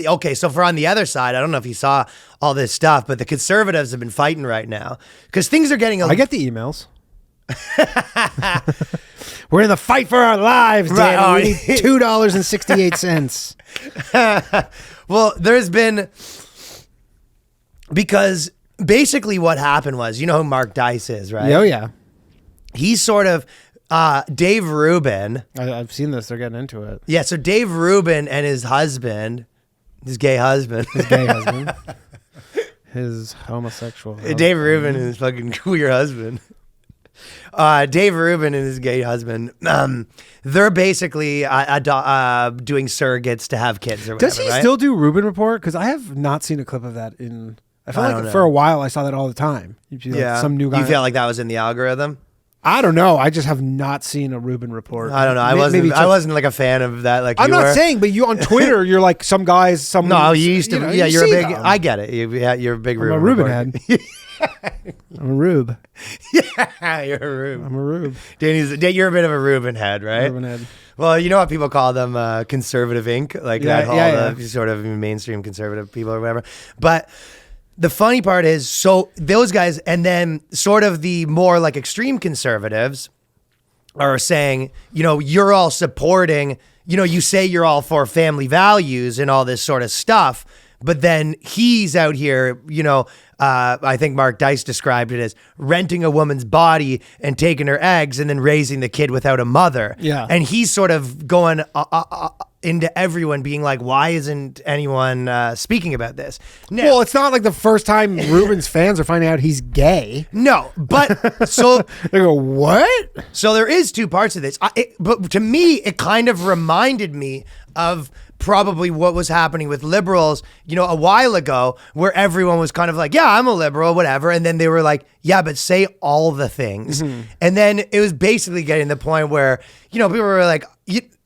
Okay, so for on the other side, I don't know if you saw all this stuff, but the conservatives have been fighting right now because things are getting. I get the emails. We're in the fight for our lives, Danny. Right. We need $2.68. Well, there's been, because basically what happened was, you know who Mark Dice is, right? Oh yeah. He's sort of Dave Rubin. I've seen this. They're getting into it. Yeah, so Dave Rubin and his husband, his gay husband. His homosexual husband. Dave Rubin and his fucking queer husband. Dave Rubin and his gay husband. They're basically doing surrogates to have kids or whatever. Does he right? still do Rubin Report? Because I have not seen a clip of that in. I felt like for a while I saw that all the time. Yeah, some new guy. You felt like that was in the algorithm? I don't know. I just have not seen a Rubin Report. I don't know. I wasn't like a fan of that. Like I'm not saying, but you on Twitter, you're like some guys. No, you used to. Yeah, you're a big. them. I get it. You're a big I'm a Rubin head. I'm a Rube. Yeah, you're a Rube. I'm a Rube. You're a bit of a Rubin head, right? Rubin head. Well, you know what people call them, conservative Inc. Like that whole sort of mainstream conservative people or whatever. But the funny part is, so those guys, and then sort of the more like extreme conservatives are saying, you know, you're all supporting, you know, you say you're all for family values and all this sort of stuff, but then he's out here, you know, I think Mark Dice described it as renting a woman's body and taking her eggs and then raising the kid without a mother. Yeah. And he's sort of going into everyone being like, why isn't anyone speaking about this? Now, well, it's not like the first time Rubin's fans are finding out he's gay. No, but so they go, what? So there is two parts of this. But to me, it kind of reminded me of probably what was happening with liberals, you know, a while ago, where everyone was kind of like, yeah, I'm a liberal, whatever. And then they were like, yeah, but say all the things. Mm-hmm. And then it was basically getting to the point where, you know, people were like,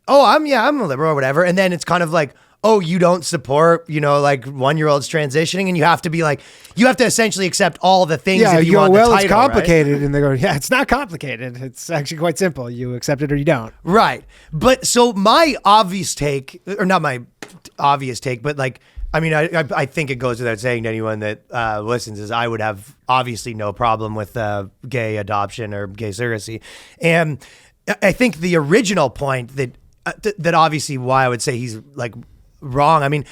I'm a liberal or whatever. And then it's kind of like, oh, you don't support, you know, like 1-year-olds transitioning, and you have to be like, you have to essentially accept all the things. Yeah, if you want well, the title, it's complicated, right? And they go, yeah, it's not complicated. It's actually quite simple. You accept it or you don't. Right. But so my obvious take, or not my obvious take, but like, I mean, I think it goes without saying to anyone that listens is I would have obviously no problem with gay adoption or gay surrogacy. And I think the original point that obviously why I would say he's like wrong. I mean,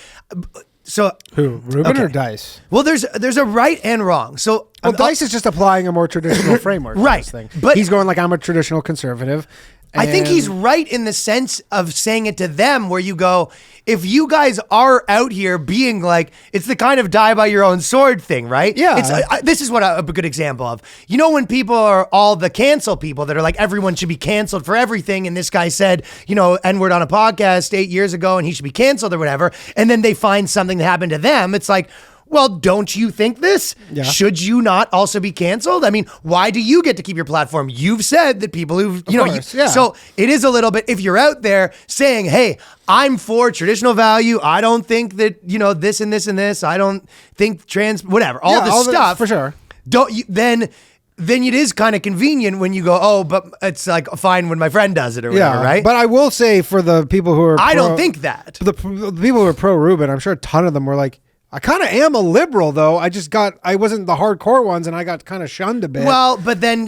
so who, Rubin or Dice? Well, there's a right and wrong. So Dice is just applying a more traditional framework, right? For this thing. But he's going like, I'm a traditional conservative. I think he's right in the sense of saying it to them, where you go, if you guys are out here being like, it's the kind of die by your own sword thing, right? Yeah. This is what a good example of. You know, when people are all the cancel people that are like, everyone should be canceled for everything. And this guy said, you know, N-word on a podcast 8 years ago and he should be canceled or whatever. And then they find something that happened to them. It's like, well, don't you think this? Yeah. Should you not also be canceled? I mean, why do you get to keep your platform? You've said that people who've, so it is a little bit, if you're out there saying, hey, I'm for traditional value. I don't think that, you know, this and this and this. I don't think trans, whatever, all this stuff. For sure. Don't you, then it is kind of convenient when you go, oh, but it's like fine when my friend does it or whatever, right? But I will say for the people who are I don't think that. The people who are pro Rubin, I'm sure a ton of them were like, I kind of am a liberal, though. I wasn't the hardcore ones, and I got kind of shunned a bit. Well, but then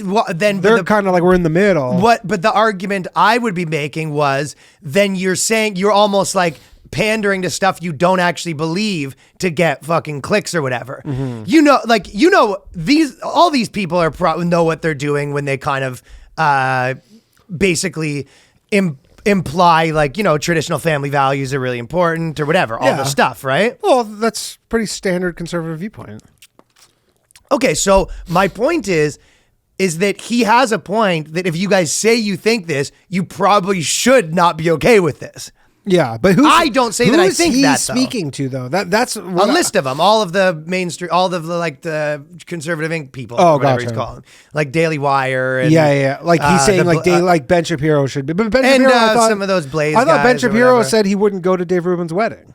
they're kind of like we're in the middle. But the argument I would be making was, then you're saying you're almost like pandering to stuff you don't actually believe to get fucking clicks or whatever. Mm-hmm. All these people are know what they're doing when they kind of basically imply like, you know, traditional family values are really important or whatever, all the stuff, right? Well, that's pretty standard conservative viewpoint. Okay, so my point is that he has a point that if you guys say you think this, you probably should not be okay with this. Yeah, but I don't say that I think that, though. Speaking to, though? That's a list of them, all of the mainstream, all of the like the conservative Inc. people, whatever he's calling, like Daily Wire. And, like he's saying like Ben Shapiro should be, but Ben Shapiro, some of those Blaze. I thought Ben Shapiro said he wouldn't go to Dave Rubin's wedding.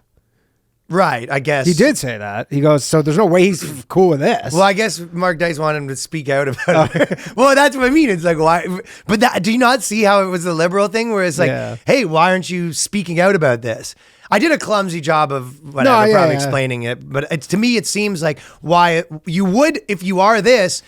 Right, I guess. He did say that. He goes, so there's no way he's cool with this. Well, I guess Mark Dice wanted him to speak out about it. Well, that's what I mean. It's like, why? But do you not see how it was the liberal thing where it's like, hey, why aren't you speaking out about this? I did a clumsy job of whatever, explaining it. But to me, it seems like why you would, if you are this,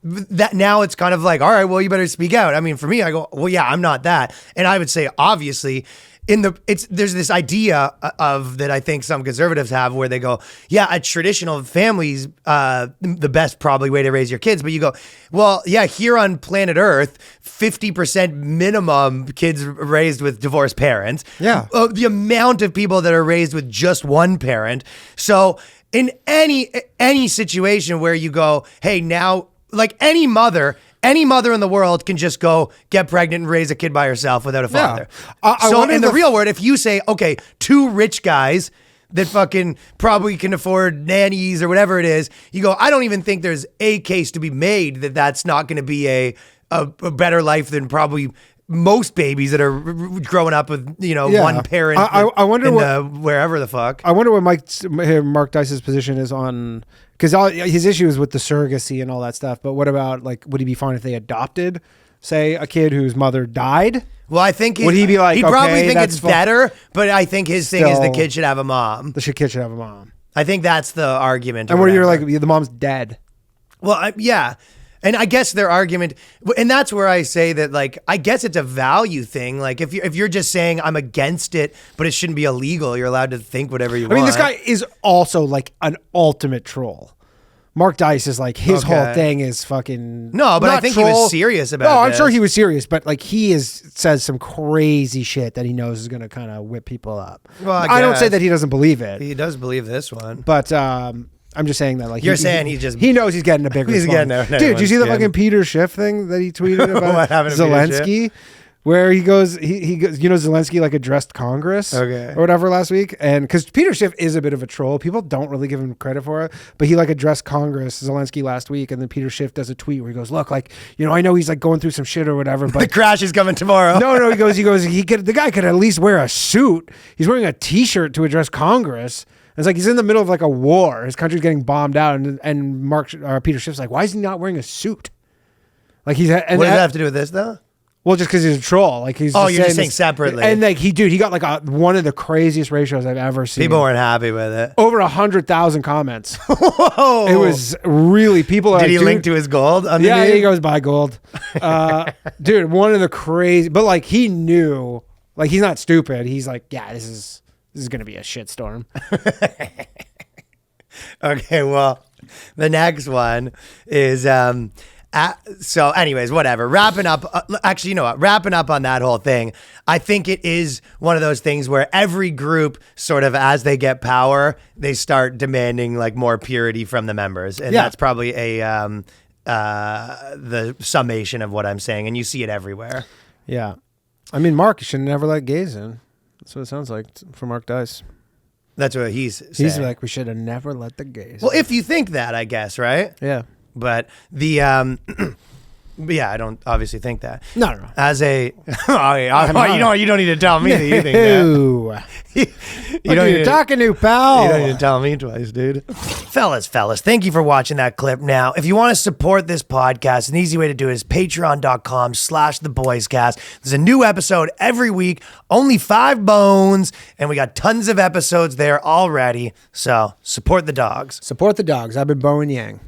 that now it's kind of like, all right, well, you better speak out. I mean, for me, I go, well, yeah, I'm not that. And I would say, obviously, there's this idea of that I think some conservatives have where they go, yeah, a traditional family's the best probably way to raise your kids. But you go, well, yeah, here on planet Earth, 50% minimum kids raised with divorced parents. Yeah. The amount of people that are raised with just one parent. So in any situation where you go, hey, now, like any mother in the world can just go get pregnant and raise a kid by herself without a father. So in the real world, if you say, okay, two rich guys that fucking probably can afford nannies or whatever it is, you go, I don't even think there's a case to be made that that's not going to be a better life than probably most babies that are growing up with, one parent. I wonder wherever the fuck. I wonder what Mark Dice's position is on, because his issue is with the surrogacy and all that stuff. But what about, like, would he be fine if they adopted, say, a kid whose mother died? Well, I think would he be like, he'd probably think it's better, but I think his thing is the kid should have a mom. The kid should have a mom. I think that's the argument. And where you're like, the mom's dead. Well, yeah. And I guess their argument, and that's where I say that, like, I guess it's a value thing. Like, if you're just saying I'm against it, but it shouldn't be illegal, you're allowed to think whatever you want. I mean, this guy is also like an ultimate troll. Mark Dice is like, his whole thing is fucking... No, but I think he was serious about it. No, I'm sure he was serious, but like says some crazy shit that he knows is going to kind of whip people up. Well, I don't say that he doesn't believe it. He does believe this one. But I'm just saying that, like, he knows he's getting a big response. Dude, did you see the fucking Peter Schiff thing that he tweeted about what happened to Zelensky? Where he goes, Zelensky like addressed Congress or whatever last week. And because Peter Schiff is a bit of a troll, people don't really give him credit for it, but he like addressed Congress, Zelensky, last week. And then Peter Schiff does a tweet where he goes, look, like, I know he's like going through some shit or whatever, but the crash is coming tomorrow. No, he goes, the guy could at least wear a suit. He's wearing a t-shirt to address Congress. It's like he's in the middle of like a war. His country's getting bombed out, and Peter Schiff's like, why is he not wearing a suit? Like what does that have to do with this though? Well, just because he's a troll. Like he's you're just saying separately. And like he got like one of the craziest ratios I've ever seen. People weren't happy with it. Over 100,000 comments. Whoa! It was really people. Did he link to his gold? Yeah, he goes buy gold. Dude, one of the crazy. But like he knew, like he's not stupid. He's like, yeah, this is going to be a shitstorm. Okay, well, the next one is so anyways, whatever. Wrapping up, actually, you know what? Wrapping up on that whole thing, I think it is one of those things where every group sort of, as they get power, they start demanding like more purity from the members. And that's probably the summation of what I'm saying. And you see it everywhere. Yeah. I mean, Mark should never let gays in. That's what it sounds like for Mark Dice. That's what he's saying. He's like, we should have never let the gays. Well, if you think that, I guess, right? Yeah. But the but yeah, I don't obviously think that. No. As a you don't need to tell me that you think that. You're talking to, pal. You don't need to tell me twice, dude. Fellas, thank you for watching that clip. Now, if you want to support this podcast, an easy way to do it is patreon.com/theboyscast. There's a new episode every week, only 5 bones, and we got tons of episodes there already. So support the dogs. Support the dogs. I've been Bowen Yang.